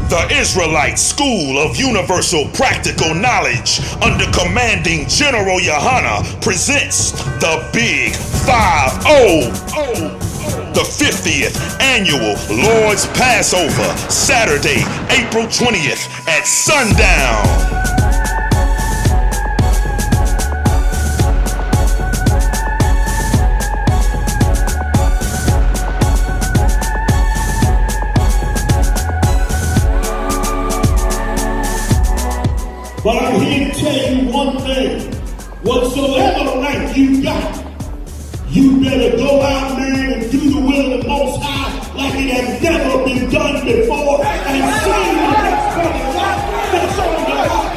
The Israelite School of Universal Practical Knowledge under commanding General Yahanna presents the Big 5-0. The 50th Annual Lord's Passover, Saturday, April 20th at sundown. But I'm here to tell you one thing. Whatsoever right you got, you better go out, man, and do the will of the Most High like it has never been done before. And see the next brother right that's on the heart.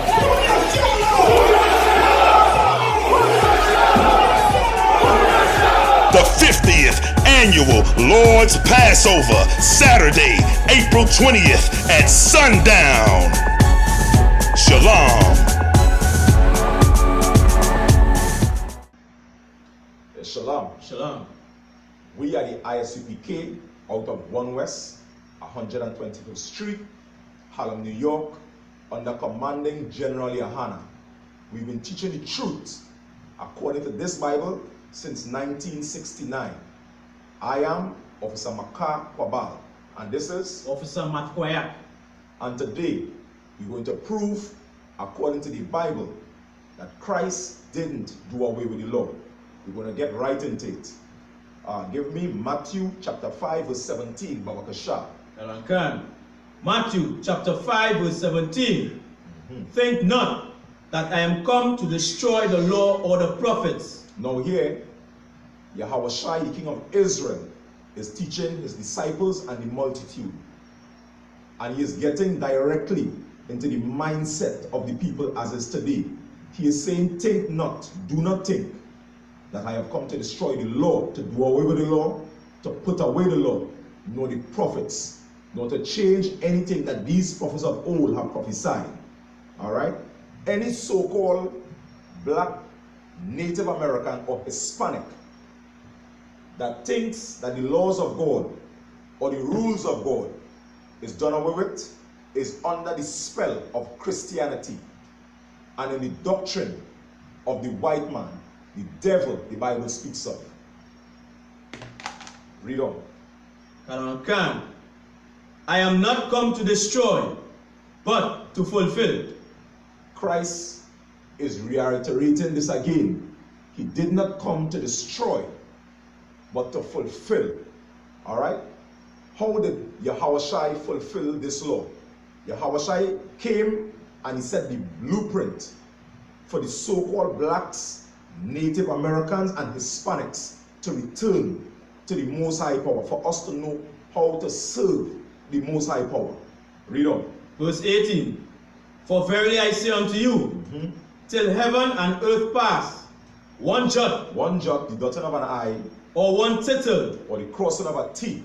The 50th Annual Lord's Passover, Saturday, April 20th at sundown. Shalom. Shalom. Shalom. We are the I.S.U.P.K. out of 1 West, 125th Street, Harlem, New York, under commanding General Yahanna. We've been teaching the truth according to this Bible since 1969. I am Officer Maka Kwabal, and this is Officer Matkoya. And today, we're going to prove, according to the Bible, that Christ didn't do away with the law. We're going to get right into it. Give me Matthew chapter 5 verse 17, Babakasha. Matthew chapter 5 verse 17. Think not that I am come to destroy the law or the prophets. Now here, Yahawashi, the king of Israel, is teaching his disciples and the multitude. And he is getting directly into the mindset of the people as is today. He is saying, think not, do not think that I have come to destroy the law, to do away with the law, to put away the law, nor the prophets, nor to change anything that these prophets of old have prophesied. All right? Any so-called black, Native American, or Hispanic that thinks that the laws of God or the rules of God is done away with is under the spell of Christianity and in the doctrine of the white man, the devil the Bible speaks of. Read on. I am not come to destroy, but to fulfill. Christ is reiterating this again. He did not come to destroy, but to fulfill. All right? How did Yahawashi fulfill this law? Yahawashi came and he set the blueprint for the so-called blacks, Native Americans, and Hispanics to return to the Most High Power, for us to know how to serve the Most High Power. Read on. Verse 18. For verily I say unto you, till heaven and earth pass, one jot, the dotting of an I, or one tittle, or the crossing of a T,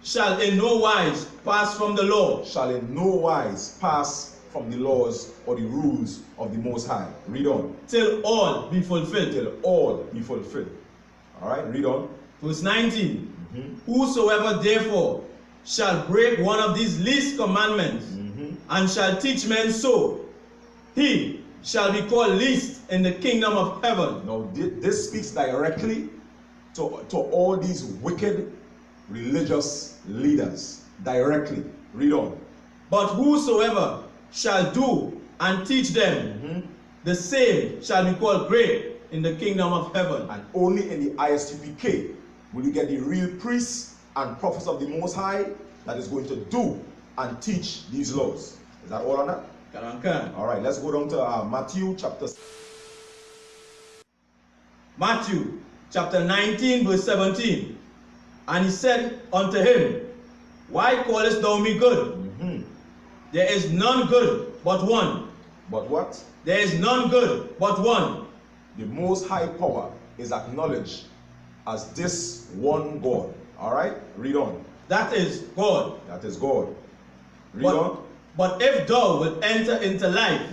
shall in no wise pass from the law. Shall in no wise pass from the laws or the rules of the Most High. Read on. Till all be fulfilled. Till all be fulfilled. All right, read on. Verse 19. Whosoever therefore shall break one of these least commandments, and shall teach men so, he shall be called least in the kingdom of heaven. Now this speaks directly to all these wicked religious leaders. Directly. Read on. But whosoever shall do and teach them, the same shall be called great in the kingdom of heaven. And only in the I.S.U.P.K. will you get the real priests and prophets of the Most High that is going to do and teach these laws. Is that all on that? All right, let's go down to Matthew chapter 19 verse 17. And he said unto him, why callest thou me good? There is none good but one. But what? There is none good but one. The Most High Power is acknowledged as this one God. All right? Read on. That is God. That is God. Read on. But if thou wilt enter into life,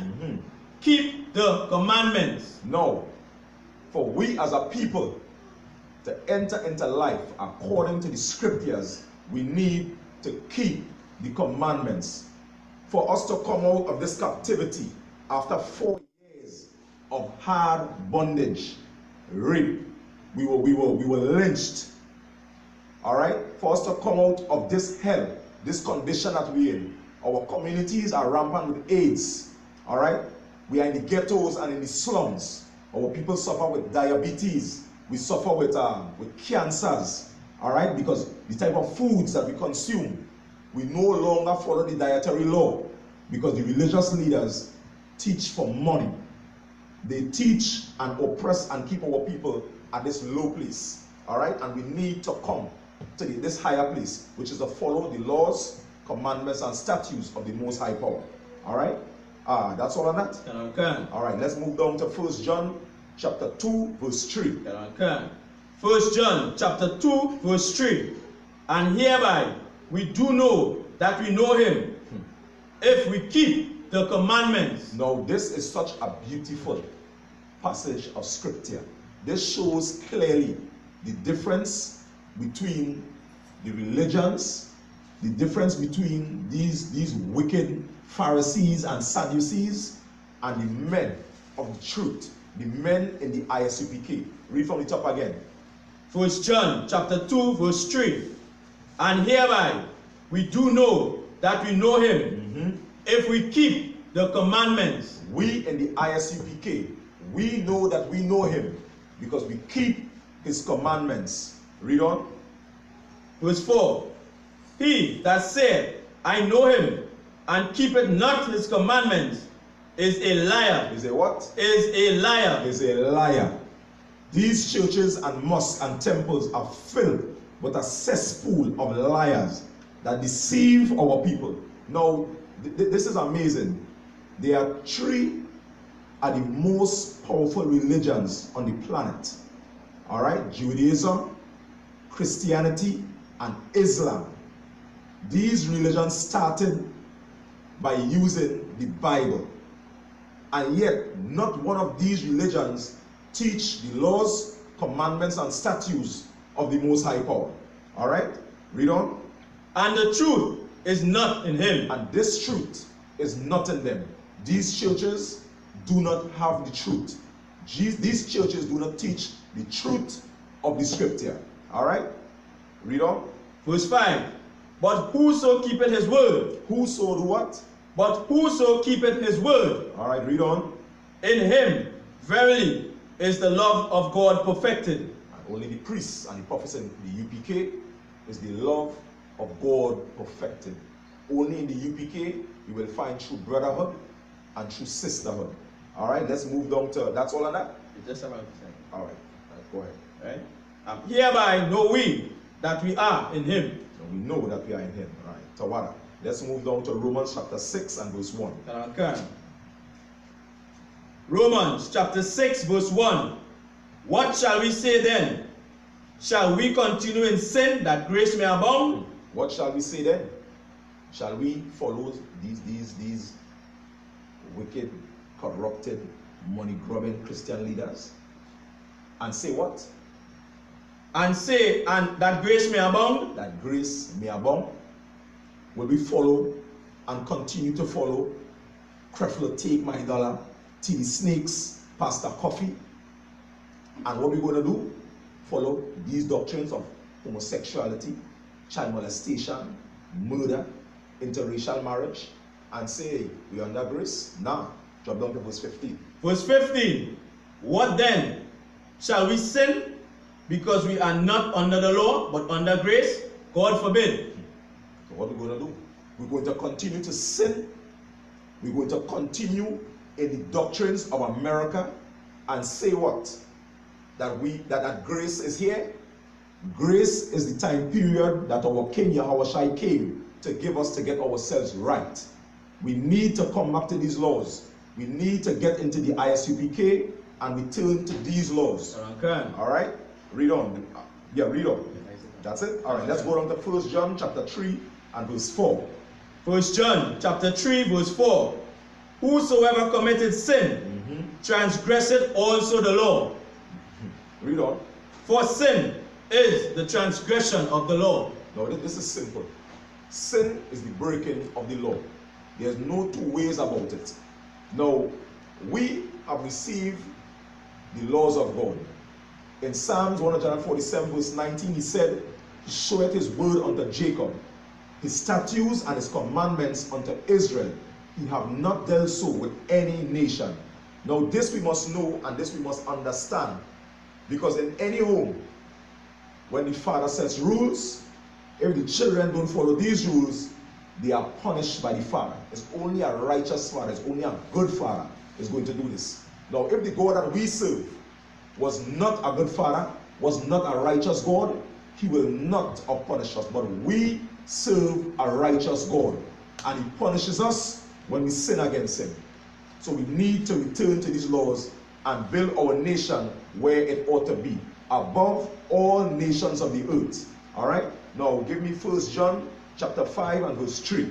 keep the commandments. No. For we as a people to enter into life according to the scriptures, we need to keep the commandments. for us to come out of this captivity after 4 years of hard bondage, rape. We were lynched. All right? For us to come out of this hell, this condition that we're in. Our communities are rampant with AIDS. All right? We are in the ghettos and in the slums. Our people suffer with diabetes. We suffer with cancers. All right? Because the type of foods that we consume, we no longer follow the dietary law because the religious leaders teach for money. They teach and oppress and keep our people at this low place. All right? And we need to come to this higher place, which is to follow the laws, commandments, and statutes of the Most High Power. All right? That's all on that? Okay. All right, let's move down to 1 John chapter 2, verse 3. Okay. 1 John chapter 2, verse 3. And hereby we do know that we know him, if we keep the commandments. Now, this is such a beautiful passage of scripture. This shows clearly the difference between the religions, the difference between these wicked Pharisees and Sadducees, and the men of the truth, the men in the I.S.U.P.K. Read from the top again. 1 John chapter 2, verse 3. And hereby we do know that we know him, if we keep the commandments. We in the I.S.U.P.K., we know that we know him because we keep his commandments. Read on. Verse 4. He that said, I know him, and keepeth not his commandments, is a liar. Is a what? Is a liar. Is a liar. These churches and mosques and temples are filled with a cesspool of liars that deceive our people. Now, this is amazing. There are three of the most powerful religions on the planet. All right? Judaism, Christianity, and Islam. These religions started by using the Bible. And yet, not one of these religions teach the laws, commandments, and statutes of the Most High Power. All right? Read on. And the truth is not in him. And this truth is not in them. These churches do not have the truth. These churches do not teach the truth of the scripture. All right? Read on. Verse 5. But whoso keepeth his word. Whoso do what? But whoso keepeth his word. All right, read on. In him, verily, is the love of God perfected. And only the priests and the prophets in the UPK is the love of God perfected. Only in the UPK you will find true brotherhood and true sisterhood. All right, let's move down to, that's all on that? It's just about the same. All right, go ahead. Right? Hereby know we that we are in him. So we know that we are in him. All right, Tawada. Let's move down to Romans chapter 6 and verse 1. Okay. Romans chapter 6 verse 1. What shall we say then? Shall we continue in sin that grace may abound? What shall we say then? Shall we follow these wicked, corrupted, money-grubbing Christian leaders? And say what? And say, and that grace may abound? That grace may abound. Will we follow and continue to follow Creflo Take My Dollar, TD Snakes, Pastor Coffee? And what we're going to do? Follow these doctrines of homosexuality, child molestation, murder, interracial marriage, and say, we are under grace? Now, drop down to verse 15. Verse 15. What then? Shall we sin because we are not under the law, but under grace? God forbid. So what are we going to do? We're going to continue to sin. We're going to continue in the doctrines of America and say what? That grace is here. Grace is the time period that our King Yahawashi came to give us to get ourselves right. We need to come back to these laws. We need to get into the I.S.U.P.K. and return to these laws. Okay. All right? Read on. Yeah, read on. That's it? All right, let's go down to 1 John chapter 3 and verse 4. 1 John chapter 3 verse 4. Whosoever committed sin transgresseth also the law. Read on. For sin is the transgression of the law. Now this is simple. Sin is the breaking of the law. There's no two ways about it. Now, we have received the laws of God. In Psalms 147 verse 19, he said, he showeth his word unto Jacob, his statutes and his commandments unto Israel. He have not dealt so with any nation. Now this we must know and this we must understand. Because in any home, when the father sets rules, if the children don't follow these rules, they are punished by the father. It's only a righteous father, it's only a good father is going to do this. Now if the God that we serve was not a good father, was not a righteous God, he will not have punished us. But we serve a righteous God, and he punishes us when we sin against him. So we need to return to these laws and build our nation where it ought to be, above all nations of the earth. All right? Now give me 1 John chapter 5 and verse 3.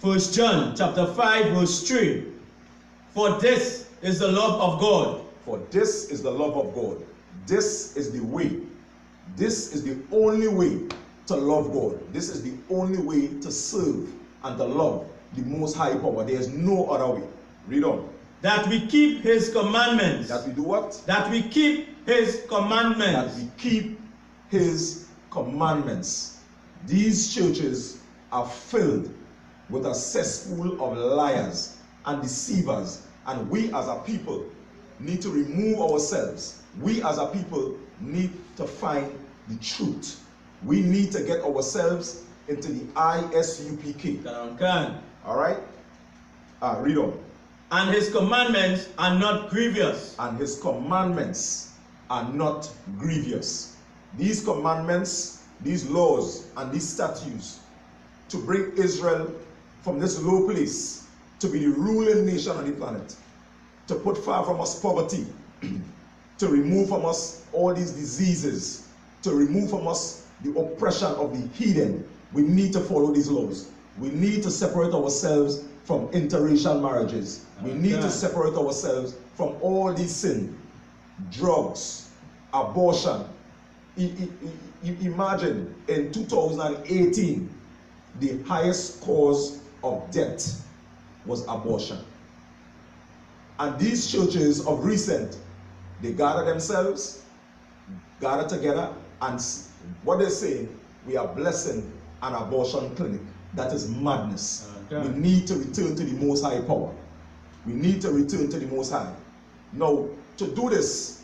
1 John chapter 5 verse 3. For this is the love of God. For this is the love of God. This is the way. This is the only way to love God. This is the only way to serve and to love the Most High Power. There is no other way. Read on. That we keep his commandments. That we do what? That we keep his commandments. That we keep his commandments. These churches are filled with a cesspool of liars and deceivers, and we as a people need to remove ourselves. We as a people need to find the truth. We need to get ourselves into the I.S.U.P.K. All right? Read on. And his commandments are not grievous. And his commandments are not grievous. These commandments, these laws, and these statutes to bring Israel from this low place to be the ruling nation on the planet, to put far from us poverty, to remove from us all these diseases, to remove from us the oppression of the heathen. We need to follow these laws. We need to separate ourselves from interracial marriages. We need to separate ourselves from all these sins, drugs, abortion. Imagine in 2018, the highest cause of death was abortion. And these churches of recent, they gather themselves, gather together, and what they're saying, we are blessing an abortion clinic. That is madness. We need to return to the Most High Power. We need to return to the Most High. Now, to do this,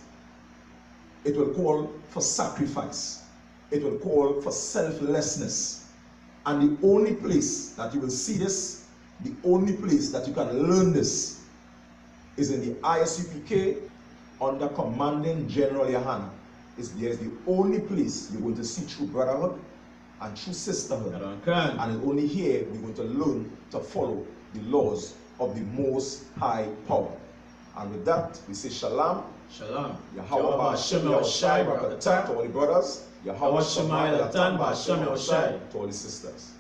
it will call for sacrifice. It will call for selflessness. And the only place that you will see this, the only place that you can learn this, is in the I.S.U.P.K. under commanding General YAHANNA. There's the only place you're going to see true brotherhood and true sisterhood. And it's only here we're going to learn to follow the laws of the Most High Power. And with that, we say Shalom. Shalom. Yahweh Ba'Shem Yahushai Barakatah to all the brothers. Yahweh Shemai Latan Ba'Shem Yahushai to all the sisters.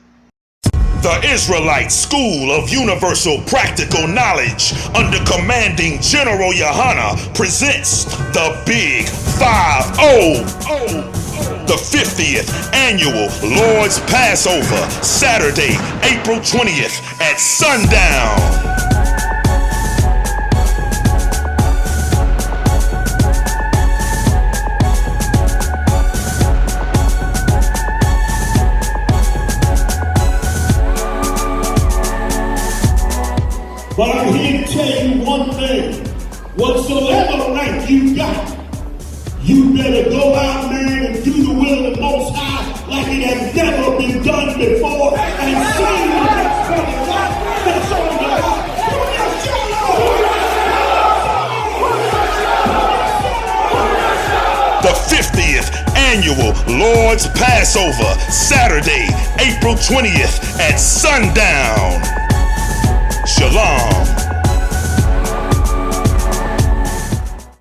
The Israelite School of Universal Practical Knowledge under commanding General YAHANNA presents the Big 5-0. The 50th Annual Lord's Passover, Saturday, April 20th at sundown. But I'm here to tell you one thing. Whatsoever right you got, you better go out, man, and do the will of the Most High like it has never been done before. And see the next brother that's on the line. The 50th Annual Lord's Passover, Saturday, April 20th at sundown. Shalom.